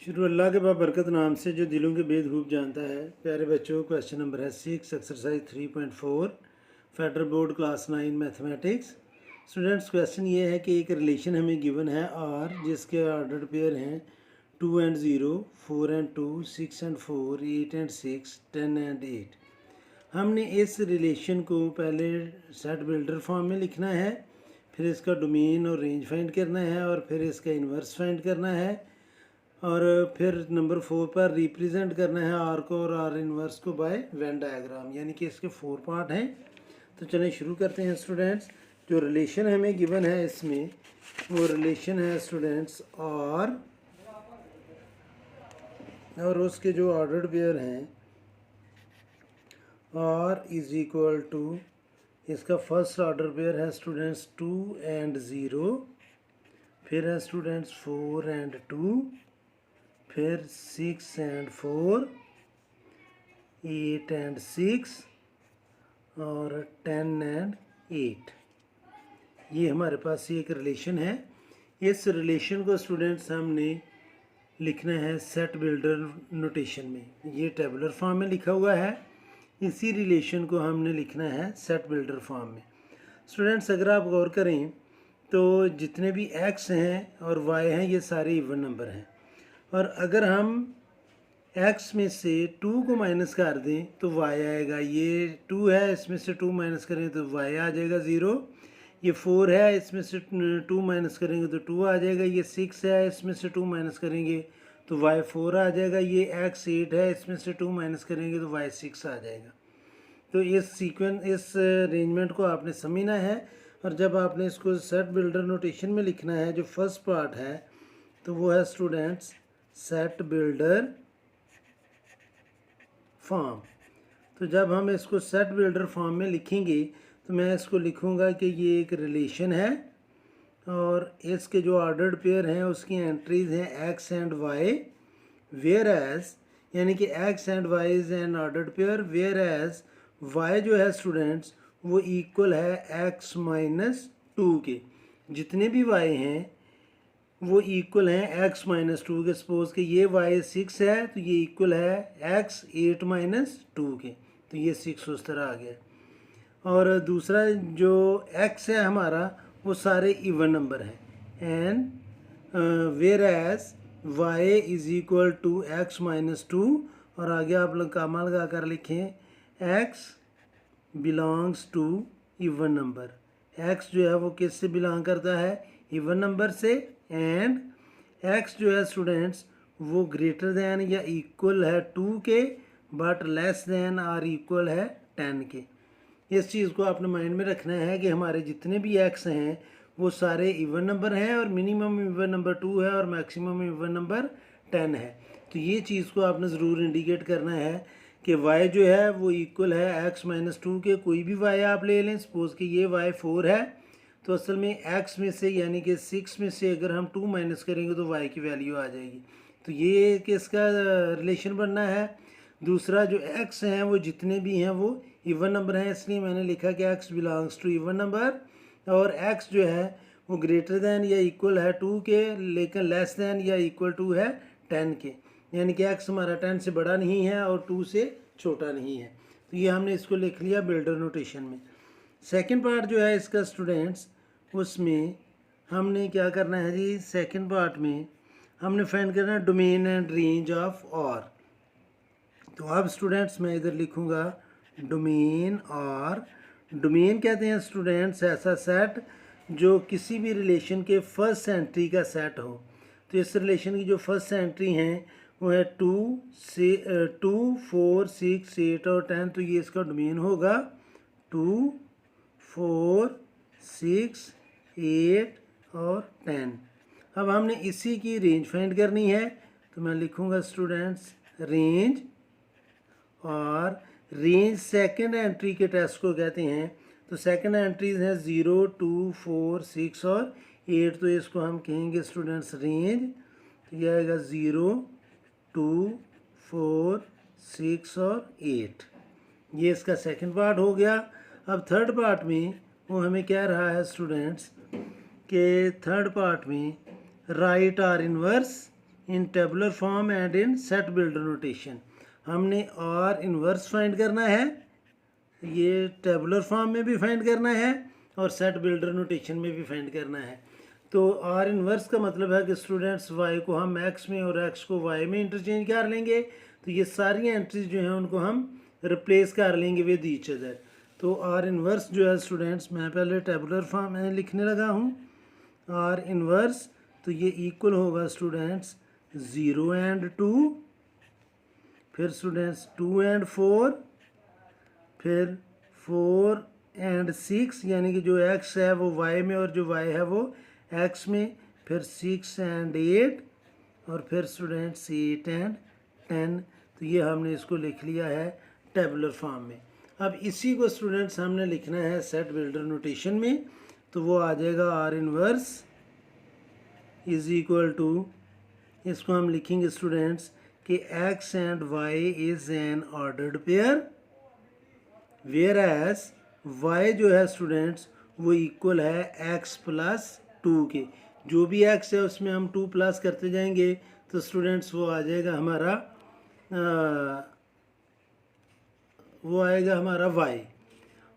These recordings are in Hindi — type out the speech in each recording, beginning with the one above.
शुरू अल्लाह के बाबरकत नाम से जो दिलों के बेद खूब जानता है। प्यारे बच्चों, क्वेश्चन नंबर है 6, exercise 3.4, federal board class 9 mathematics. Students, question ये है कि एक रिलेशन हमें गिवन है और जिसके ऑर्डर पेयर हैं 2 and 0, 4 and 2, 6 and 4, 8 and 6, 10 and 8। हमने इस रिलेशन को पहले सेट बिल्डर फॉर्म में लिखना है, फिर इसका डोमेन और रेंज फाइंड करना है और फिर इसका इन्वर्स फाइंड करना है और फिर नंबर 4 पर रिप्रेजेंट करना है आर को और आर इनवर्स को बाय वेन डायग्राम। यानी कि इसके 4 पार्ट हैं। तो चलिए शुरू करते हैं स्टूडेंट्स। जो रिलेशन हमें गिवन है इसमें वो रिलेशन है स्टूडेंट्स और उसके जो ऑर्डर्ड पेयर हैं आर इज इक्वल टू, इसका फर्स्ट ऑर्डर पेयर है स्टूडेंट्स 2 and 0, फिर है स्टूडेंट्स 4 and 2, फिर 6 and 4, 8 and 6 और 10 and 8। ये हमारे पास एक रिलेशन है। इस रिलेशन को स्टूडेंट्स हमने लिखना है सेट बिल्डर नोटेशन में। ये टेबुलर फॉर्म में लिखा हुआ है, इसी रिलेशन को हमने लिखना है सेट बिल्डर फॉर्म में। स्टूडेंट्स, अगर आप गौर करें तो जितने भी x हैं और y हैं ये सारे इवन नंबर हैं, और अगर हम x में से 2 को माइनस कर दें तो y आएगा। ये 2 है, इसमें से 2 माइनस करें तो y आ जाएगा 0। ये 4 है, इसमें से 2 माइनस करेंगे तो 2 आ जाएगा। ये 6 है, इसमें से 2 माइनस करेंगे तो y 4 आ जाएगा। ये x 8 है, इसमें से 2 माइनस करेंगे तो y 6 आ जाएगा। तो इस अरेंजमेंट को आपने समझना है, और जब आपने इसको सेट बिल्डर नोटेशन में लिखना है, जो फर्स्ट पार्ट है तो वो है स्टूडेंट्स सेट बिल्डर फॉर्म। तो जब हम इसको सेट बिल्डर फॉर्म में लिखेंगे तो मैं इसको लिखूंगा कि ये एक रिलेशन है और इसके जो ऑर्डर्ड पेयर हैं उसकी एंट्रीज हैं x and y, whereas, यानी कि x and y is an ordered pair, whereas y जो है स्टूडेंट्स वो इक्वल है x माइनस 2 के। जितने भी y हैं वो इक्वल हैं x माइनस 2 के। सपोज कि ये y 6 है तो ये इक्वल है x 8 माइनस 2 के, तो ये 6 उस तरह आ गया। और दूसरा जो x है हमारा वो सारे इवन नंबर हैं, and whereas y is equal to x minus 2, और आगे आप लोग कामा लगा कर लिखें x belongs to even number. x जो है वो किस से बिलोंग करता है? इवन नंबर से। एंड x जो है स्टूडेंट्स वो ग्रेटर दैन या इक्वल है 2 के, बट लेस दैन और इक्वल है 10 के। इस चीज़ को आपने माइंड में रखना है कि हमारे जितने भी x हैं वो सारे इवन नंबर हैं, और मिनिमम इवन नंबर 2 है और मैक्सिमम इवन नंबर 10 है। तो ये चीज़ को आपने ज़रूर इंडिकेट करना है कि y जो है वो इक्वल है x माइनस 2 के। कोई भी y आप ले लें, सपोज कि ये y 4 है, तो असल में x में से यानी कि 6 में से अगर हम 2 माइनस करेंगे तो y की वैल्यू आ जाएगी। तो ये किसका रिलेशन बनना है? दूसरा जो x हैं वो जितने भी हैं वो इवन नंबर हैं, इसलिए मैंने लिखा कि x belongs to even number, और x जो है वो ग्रेटर दैन या इक्वल है 2 के, लेकिन लेस दैन या इक्वल टू है 10 के। यानी कि x हमारा 10 से बड़ा नहीं है और 2 से छोटा नहीं है। तो ये हमने इसको लिख लिया बिल्डर नोटेशन में। सेकंड पार्ट जो है इसका स्टूडेंट्स, उसमें हमने क्या करना है जी? सेकंड पार्ट में हमने फाइंड करना है डोमेन एंड रेंज ऑफ और। तो अब स्टूडेंट्स मैं इधर लिखूँगा डोमेन, और डोमेन कहते हैं स्टूडेंट्स ऐसा सेट जो किसी भी रिलेशन के फर्स्ट एंट्री का सेट हो। तो इस रिलेशन की जो फर्स्ट एंट्री हैं वो है 2, 4, 6, 8 और 10। तो ये इसका डोमेन होगा 2, 4, 6, 8 और 10। अब हमने इसी की रेंज फाइंड करनी है, तो मैं लिखूँगा स्टूडेंट्स रेंज, और रेंज सेकंड एंट्री के टेस्ट को कहते हैं। तो सेकंड एंट्रीज हैं 0, 2, 4, 6 और 8। तो इसको हम कहेंगे स्टूडेंट्स रेंज। तो यह आएगा 0, 2, 4, 6 और 8। ये इसका सेकंड पार्ट हो गया। अब थर्ड पार्ट में वो हमें कह रहा है स्टूडेंट्स कि थर्ड पार्ट में right are inverse in tabular form and in set builder notation. हमने आर इन्वर्स फाइंड करना है, ये टेबुलर फॉर्म में भी फाइंड करना है और सेट बिल्डर नोटेशन में भी फाइंड करना है। तो आर इन्वर्स का मतलब है कि स्टूडेंट्स वाई को हम एक्स में और एक्स को वाई में इंटरचेंज कर लेंगे। तो ये सारी एंट्रीज जो हैं उनको हम रिप्लेस कर लेंगे विद ईच अदर। तो आर इन्वर्स जो है स्टूडेंट्स, मैं पहले टेबुलर फॉर्म में लिखने लगा हूँ। आर इन्वर्स तो ये इक्वल होगा स्टूडेंट्स 0 एंड 2, फिर स्टूडेंट्स 2 एंड 4, फिर 4 एंड 6, यानी कि जो x है वो y में और जो y है वो x में, फिर 6 एंड 8 और फिर स्टूडेंट्स 8 एंड 10। तो ये हमने इसको लिख लिया है टेबुलर फॉर्म में। अब इसी को स्टूडेंट्स हमने लिखना है सेट बिल्डर नोटेशन में। तो वो आ जाएगा R inverse is equal to, इसको हम लिखेंगे स्टूडेंट्स कि x and y is an ordered pair, whereas y जो है स्टूडेंट्स वो इक्वल है x प्लस 2 के। जो भी x है उसमें हम 2 प्लस करते जाएंगे तो स्टूडेंट्स वो आ जाएगा हमारा वो आएगा हमारा y।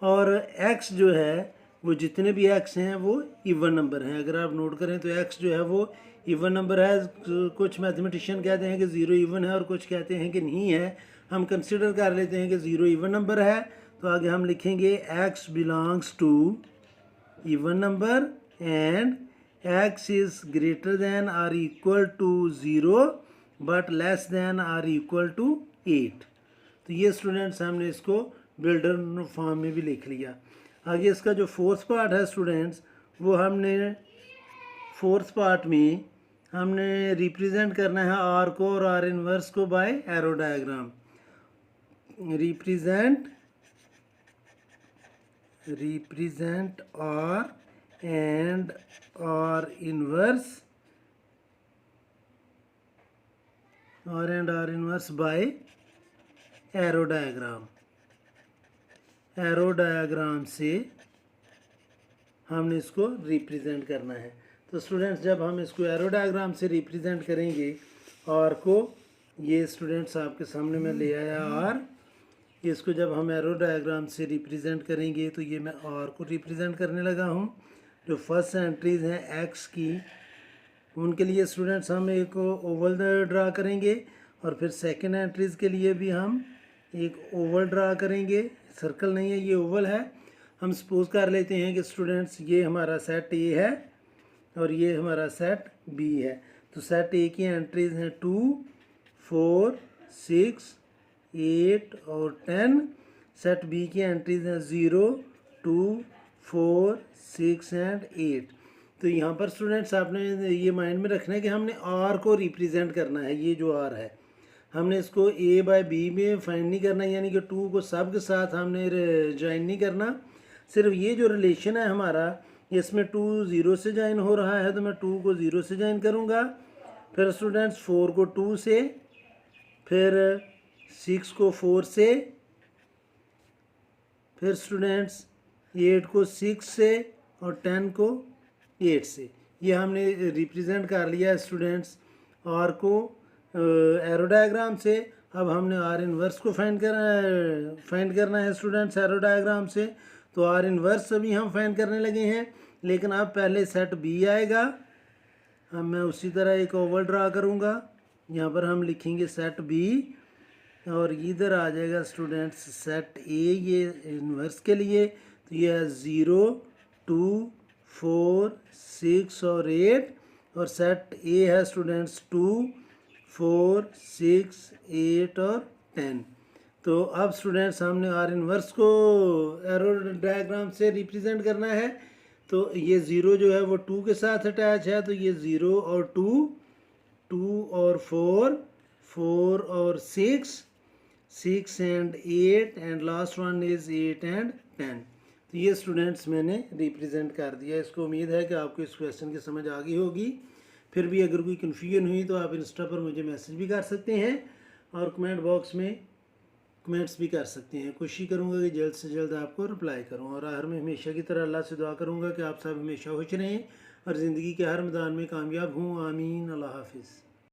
और x जो है वो जितने भी x हैं वो इवन नंबर हैं। अगर आप नोट करें तो x जो है वो इवन नंबर है। कुछ मैथमेटिशियन कहते हैं कि 0 इवन है और कुछ कहते हैं कि नहीं है। हम कंसिडर कर लेते हैं कि 0 इवन नंबर है। तो आगे हम लिखेंगे x belongs to even number and x is greater than or equal to 0 but less than or equal to 8। तो ये स्टूडेंट्स हमने इसको बिल्डर फॉर्म में भी लिख लिया। आगे इसका जो फोर्थ पार्ट है स्टूडेंट्स, वो हमने फोर्थ पार्ट में हमने रिप्रेजेंट करना है आर को और आर इनवर्स को by arrow diagram. Represent R and R inverse by arrow diagram. Arrow diagram से हमने इसको रिप्रेजेंट करना है। तो स्टूडेंट्स जब हम इसको एरो डायग्राम से रिप्रेजेंट करेंगे आर को, ये स्टूडेंट्स आपके सामने मैं ले आया आर, इसको जब हम एरो डायग्राम से रिप्रेजेंट करेंगे तो ये मैं आर को रिप्रेजेंट करने लगा हूँ। जो फर्स्ट एंट्रीज हैं एक्स की, उनके लिए स्टूडेंट्स हम एक ओवल ड्रा करेंगे और फिर सेकेंड एंट्रीज के लिए भी हम एक ओवल ड्रा करेंगे। सर्कल नहीं है, ये ओवल है। हम सपोज कर लेते हैं कि स्टूडेंट्स ये हमारा सेट ए है और ये हमारा सेट बी है। तो सेट ए की एंट्रीज हैं 2, 4, 6, 8 और 10। सेट बी की एंट्रीज हैं 0, 2, 4, 6 एंड 8। तो यहाँ पर स्टूडेंट्स आपने ये माइंड में रखना है कि हमने आर को रिप्रेजेंट करना है। ये जो आर है हमने इसको ए बाय बी में फाइंड नहीं करना, यानी कि 2 को सब के साथ हमने ज्वाइन नहीं करना। सिर्फ ये जो रिलेशन है हमारा, इसमें 2 0 से ज्वाइन हो रहा है तो मैं 2 को 0 से ज्वाइन करूँगा। फिर स्टूडेंट्स 4 को 2 से, फिर 6 को 4 से, फिर स्टूडेंट्स 8 को 6 से और 10 को 8 से। ये हमने रिप्रेजेंट कर लिया स्टूडेंट्स आर को एरो डायग्राम से। अब हमने आर इनवर्स को फाइंड करना है स्टूडेंट्स एरो डायग्राम से। तो आर इनवर्स अभी हम फाइंड करने लगे हैं, लेकिन अब पहले सेट बी आएगा। अब मैं उसी तरह एक ओवल ड्रा करूँगा। यहाँ पर हम लिखेंगे सेट बी और इधर आ जाएगा स्टूडेंट्स सेट ए ये इनवर्स के लिए। तो ये है 0, 2, 4, 6 और 8 और सेट ए है स्टूडेंट्स 2, 4, 6, 8 और 10। तो अब स्टूडेंट्स हमने आर इनवर्स को एरो डायग्राम से रिप्रेजेंट करना है। तो ये 0 जो है वो 2 के साथ अटैच है, तो ये 0 और 2, 2 और 4, 4 और 6, 6 and 8 and last one is 8 and 10। तो ये स्टूडेंट्स मैंने रिप्रेजेंट कर दिया। इसको उम्मीद है कि आपको इस क्वेश्चन की समझ आ गई होगी। फिर भी अगर कोई कन्फ्यूजन हुई तो आप इंस्टा पर मुझे मैसेज भी कर सकते हैं और कमेंट बॉक्स में कमेंट्स भी कर सकते हैं। कोशिश करूँगा कि जल्द से जल्द आपको रिप्लाई करूँ और हर में हमेशा की तरह अल्लाह से दुआ करूँगा कि आप सब हमेशा खुश रहें और ज़िंदगी के हर मैदान में कामयाब हों। आमीन। अल्लाह हाफिज़।